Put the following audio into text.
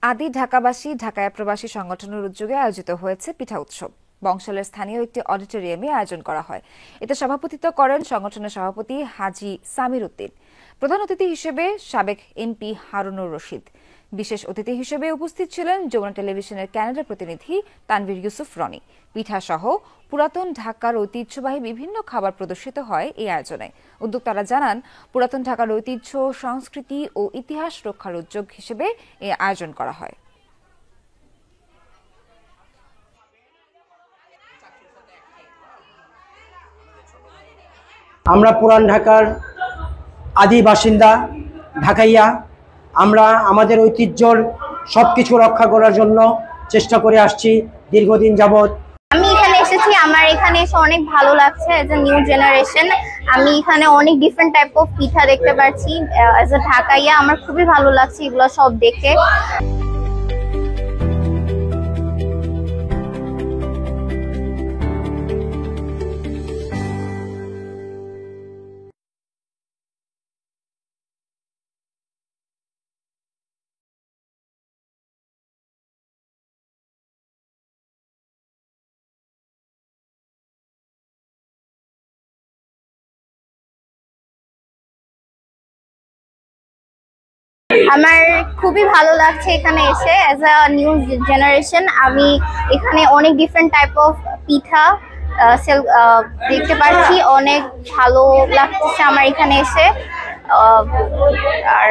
আদি ঢাকাবাসী ঢাকায় প্রবাসী সংগঠনের উদ্যোগে আয়োজিত হয়েছে পিঠা উৎসব। বংশালের স্থানীয় একটি অডিটোরিয়ামে আয়োজন করা হয়। এতে সভাপতিত্ব করেন সংগঠনের সভাপতি হাজী সামির উদ্দিন। প্রধান অতিথি হিসেবে সাবেক এমপি হারুনুর রশিদ। বিশেষ অতিথি হিসেবে উপস্থিত ছিলেন যমুনা টেলিভিশনের কানাডা প্রতিনিধি তানভীর ইউসুফ রনি। পিঠা সহ পুরাতন ঢাকার ঐতিহ্যবাহী বিভিন্ন খাবার প্রদর্শিত হয় এই আয়োজনে। উদ্যোক্তারা জানান, পুরাতন ঢাকার ঐতিহ্য, সংস্কৃতি ও ইতিহাস রক্ষার উদ্যোগ হিসেবে এই আয়োজন করা হয়। আমরা পুরান ঢাকার আদি বাসিন্দা ঢাকাইয়া। আমরা আমাদের ঐতিহ্যর সবকিছু রক্ষা করার জন্য চেষ্টা করে আসছি দীর্ঘদিন যাবৎ। আমি এখানে এসেছি, আমার এখানে এসে অনেক ভালো লাগছে। এজ এ নিউ জেনারেশন আমি এখানে অনেক ডিফারেন্ট টাইপ অফ পিঠা দেখতে পাচ্ছি। এজ এ ঢাকাইয়া আমার খুবই ভালো লাগছে এগুলো সব দেখে। আমার খুবই ভালো লাগছে এখানে এসে। অ্যাজ আ নিউ জেনারেশন আমি এখানে অনেক ডিফারেন্ট টাইপ অফ পিঠা দেখতে পাচ্ছি। অনেক ভালো লাগতেছে আমার এখানে এসে। আর